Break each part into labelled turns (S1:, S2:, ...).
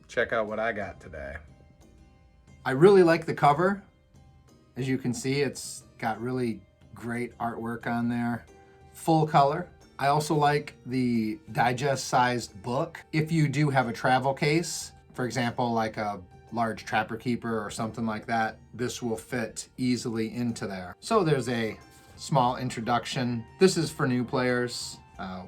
S1: check out what I got today.
S2: I really like the cover. As you can see, it's got really great artwork on there. Full color. I also like the digest-sized book. If you do have a travel case, for example, like a large Trapper Keeper or something like that, this will fit easily into there. So there's a small introduction. This is for new players.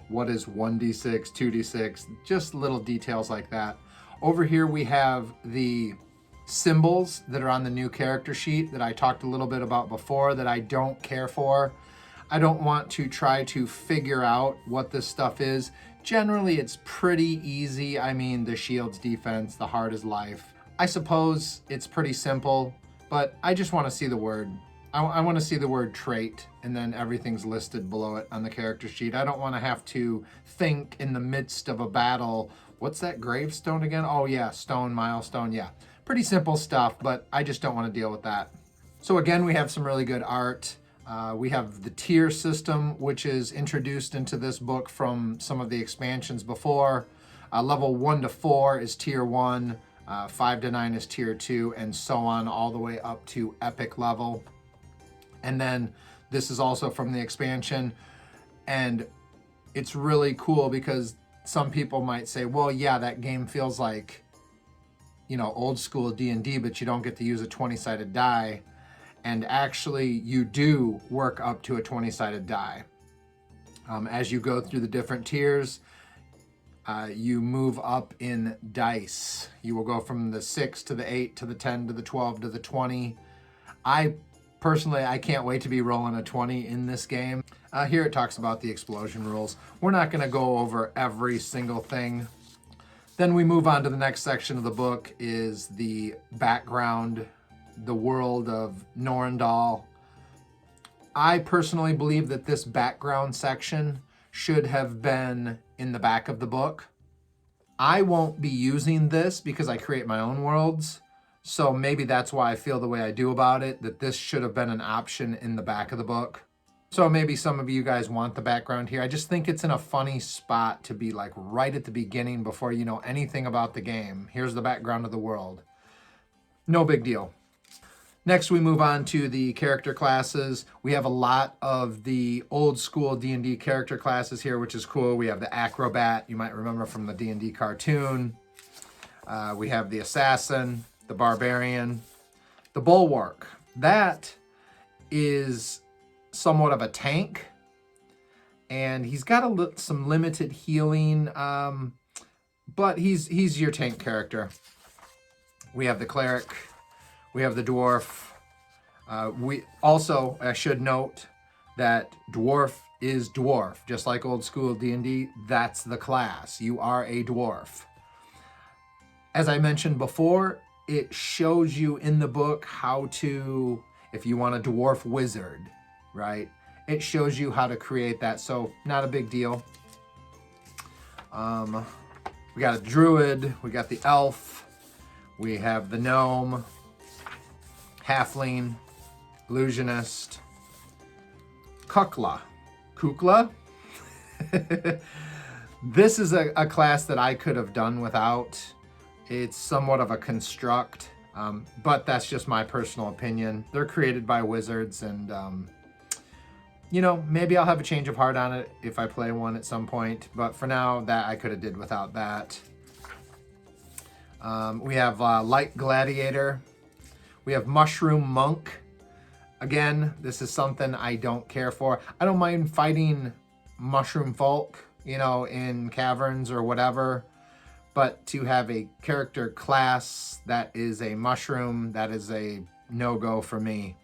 S2: What is 1d6, 2d6, just little details like that. Over here we have the symbols that are on the new character sheet that I talked a little bit about before that I don't care for. I don't want to try to figure out what this stuff is. Generally, it's pretty easy. I mean, the shield's defense, the heart is life. I suppose it's pretty simple, but I just want to see the word. I want to see the word trait, and then everything's listed below it on the character sheet. I don't want to have to think in the midst of a battle, what's that gravestone again? Oh yeah, stone, milestone, yeah. Pretty simple stuff, but I just don't want to deal with that. So again, we have some really good art. We have the tier system, which is introduced into this book from some of the expansions before. Level 1 to 4 is tier 1, 5 to 9 is tier 2, and so on, all the way up to epic level. And then this is also from the expansion, and it's really cool because some people might say, well, yeah, that game feels like, you know, old school D&D, but you don't get to use a 20-sided die. And actually, you do work up to a 20-sided die. As you go through the different tiers, you move up in dice. You will go from the 6 to the 8 to the 10 to the 12 to the 20. Personally, I can't wait to be rolling a 20 in this game. Here it talks about the explosion rules. We're not going to go over every single thing. Then we move on to the next section of the book is the background, the world of Norendal. I personally believe that this background section should have been in the back of the book. I won't be using this because I create my own worlds. So maybe that's why I feel the way I do about it, that this should have been an option in the back of the book. So maybe some of you guys want the background here. I just think it's in a funny spot to be like right at the beginning before you know anything about the game. Here's the background of the world. No big deal. Next, we move on to the character classes. We have a lot of the old school D&D character classes here, which is cool. We have the Acrobat, you might remember from the D&D cartoon. We have the Assassin, the Barbarian, the Bulwark. That is somewhat of a tank, and he's got some limited healing, but he's your tank character. We have the Cleric, we have the Dwarf. I should note that Dwarf is Dwarf, just like old school D&D. That's the class. You are a Dwarf. As I mentioned before, it shows you in the book how to, if you want a Dwarf Wizard, right? It shows you how to create that, so not a big deal. We got a Druid, we got the Elf, we have the Gnome, Halfling, Illusionist, Kukla. This is a class that I could have done without. It's somewhat of a construct, but that's just my personal opinion. They're created by wizards, and you know, maybe I'll have a change of heart on it if I play one at some point, but for now, that I could have did without that. We have Light Gladiator. We have Mushroom Monk. Again, this is something I don't care for. I don't mind fighting mushroom folk, you know, in caverns or whatever, but to have a character class that is a mushroom, that is a no-go for me.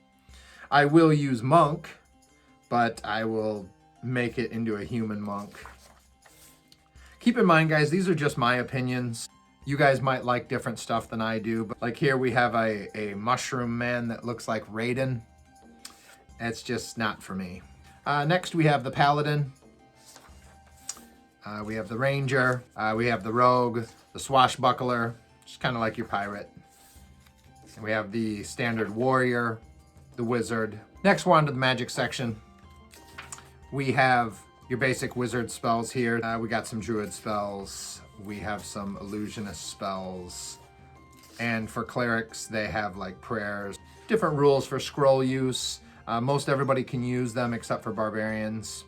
S2: I will use Monk, but I will make it into a human monk. Keep in mind, guys, these are just my opinions. You guys might like different stuff than I do, but like here we have a mushroom man that looks like Raiden. It's just not for me. Next we have the Paladin. We have the Ranger. We have the Rogue, the Swashbuckler, just kind of like your pirate. We have the standard Warrior, the Wizard. Next, we're on to the magic section. We have your basic wizard spells here. We got some druid spells. We have some illusionist spells. And for clerics, they have like prayers. Different rules for scroll use. Most everybody can use them except for barbarians.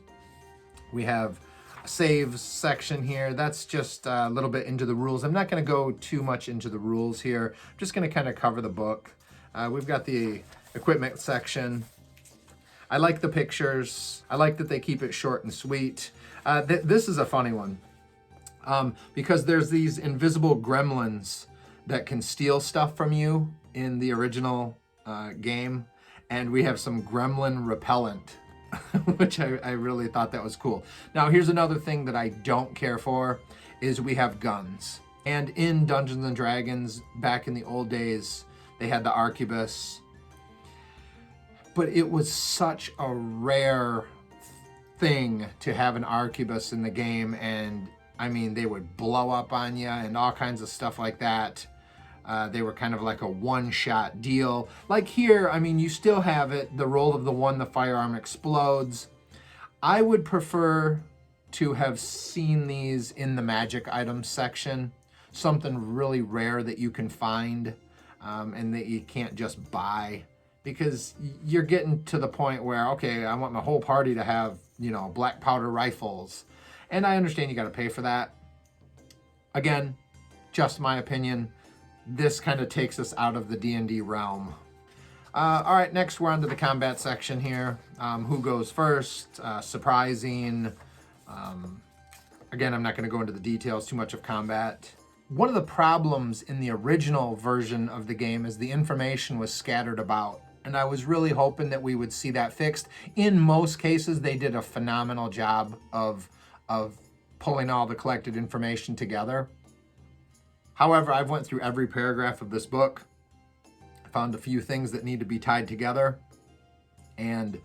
S2: We have a saves section here. That's just a little bit into the rules. I'm not going to go too much into the rules here. I'm just going to kind of cover the book. We've got the equipment section. I like the pictures. I like that they keep it short and sweet. This is a funny one because there's these invisible gremlins that can steal stuff from you in the original game. And we have some gremlin repellent, which I really thought that was cool. Now, here's another thing that I don't care for is we have guns. And in Dungeons and Dragons, back in the old days, they had the arquebus. But it was such a rare thing to have an arquebus in the game. And I mean, they would blow up on you and all kinds of stuff like that. They were kind of like a one-shot deal. Like here, I mean, you still have it. The roll of the one, the firearm explodes. I would prefer to have seen these in the magic items section. Something really rare that you can find and that you can't just buy. Because you're getting to the point where, okay, I want my whole party to have, you know, black powder rifles. And I understand you got to pay for that. Again, just my opinion. This kind of takes us out of the D&D realm. All right, next we're on to the combat section here. Who goes first? Surprising. Again, I'm not going to go into the details too much of combat. One of the problems in the original version of the game is the information was scattered about. And I was really hoping that we would see that fixed. In most cases, they did a phenomenal job of pulling all the collected information together. However, I've went through every paragraph of this book, found a few things that need to be tied together, and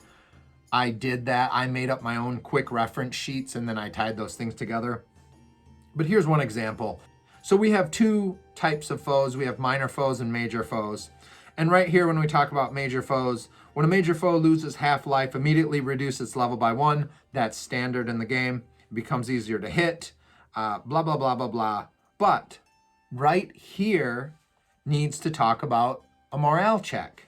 S2: I did that. I made up my own quick reference sheets, and then I tied those things together. But here's one example. So we have two types of foes. We have minor foes and major foes. And right here, when we talk about major foes, when a major foe loses half life, immediately reduce its level by 1. That's standard in the game. It becomes easier to hit, blah, blah, blah, blah, blah. But right here needs to talk about a morale check.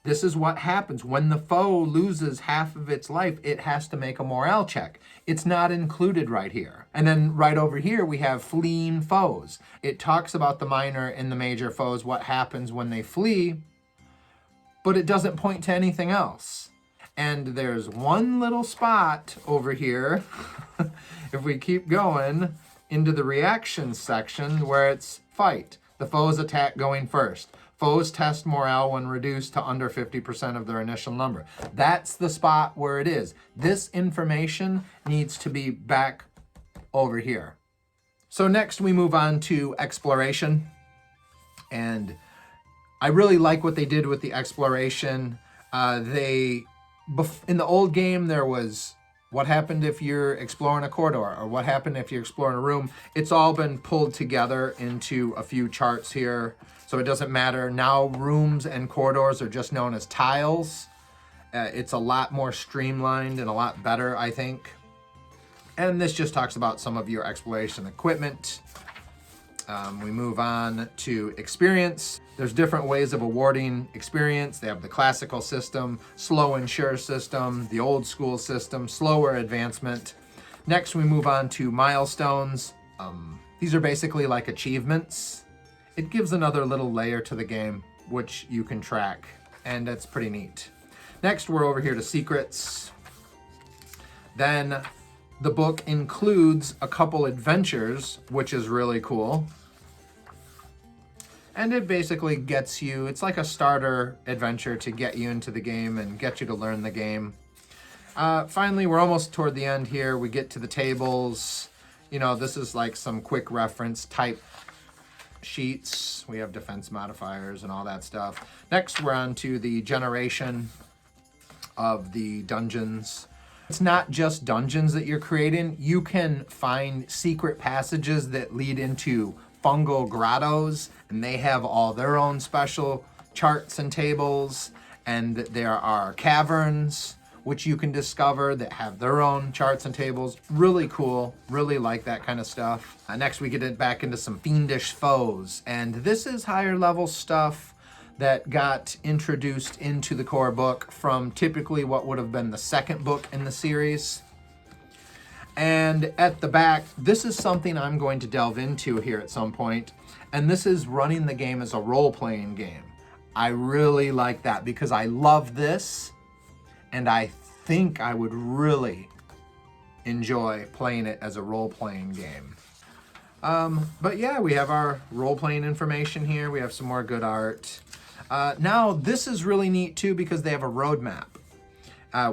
S2: This is what happens when the foe loses half of its life. It has to make a morale check. It's not included right here. And then right over here, we have fleeing foes. It talks about the minor and the major foes, what happens when they flee, but it doesn't point to anything else. And there's one little spot over here, if we keep going, into the reactions section where it's fight. The foe's attack going first. Foes test morale when reduced to under 50% of their initial number. That's the spot where it is. This information needs to be back over here. So next we move on to exploration. And I really like what they did with the exploration. In the old game, there was what happened if you're exploring a corridor, or what happened if you're exploring a room. It's all been pulled together into a few charts here, so it doesn't matter. Now rooms and corridors are just known as tiles. It's a lot more streamlined and a lot better, I think. And this just talks about some of your exploration equipment. We move on to experience. There's different ways of awarding experience. They have the classical system, slow and sure system, the old school system, slower advancement. Next, we move on to milestones. These are basically like achievements. It gives another little layer to the game, which you can track, and that's pretty neat. Next, we're over here to secrets. Then the book includes a couple adventures, which is really cool. And it basically gets you, it's like a starter adventure to get you into the game and get you to learn the game. Finally, we're almost toward the end here. We get to the tables. You know, this is like some quick reference type sheets. We have defense modifiers and all that stuff. Next, we're on to the generation of the dungeons. It's not just dungeons that you're creating. You can find secret passages that lead into fungal grottos, and they have all their own special charts and tables. And there are caverns which you can discover that have their own charts and tables. Really cool. Really like that kind of stuff. Next, we get back into some Fiendish Foes. And this is higher level stuff that got introduced into the core book from typically what would have been the second book in the series. And at the back, this is something I'm going to delve into here at some point. And this is running the game as a role-playing game. I really like that because I love this, and I think I would really enjoy playing it as a role-playing game. But yeah, we have our role-playing information here. We have some more good art. Now, this is really neat too because they have a roadmap.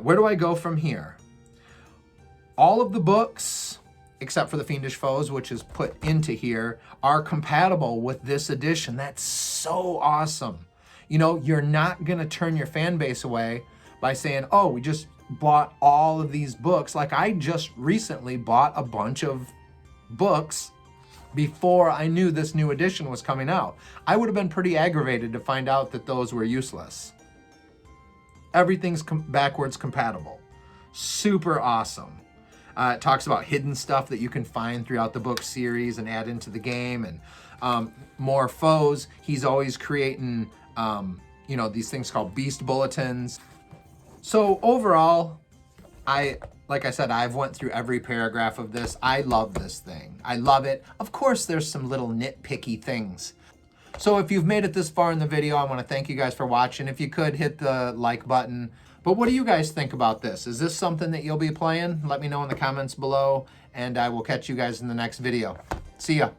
S2: Where do I go from here? All of the books, except for the Fiendish Foes, which is put into here, are compatible with this edition. That's so awesome. You know, you're not gonna turn your fan base away by saying, oh, we just bought all of these books. Like I just recently bought a bunch of books before I knew this new edition was coming out. I would have been pretty aggravated to find out that those were useless. Everything's backwards compatible. Super awesome. It talks about hidden stuff that you can find throughout the book series and add into the game, and more foes. He's always creating, you know, these things called beast bulletins. So overall, like I said, I've went through every paragraph of this. I love this thing. I love it. Of course, there's some little nitpicky things. So if you've made it this far in the video, I want to thank you guys for watching. If you could, hit the like button. But what do you guys think about this? Is this something that you'll be playing? Let me know in the comments below, and I will catch you guys in the next video. See ya.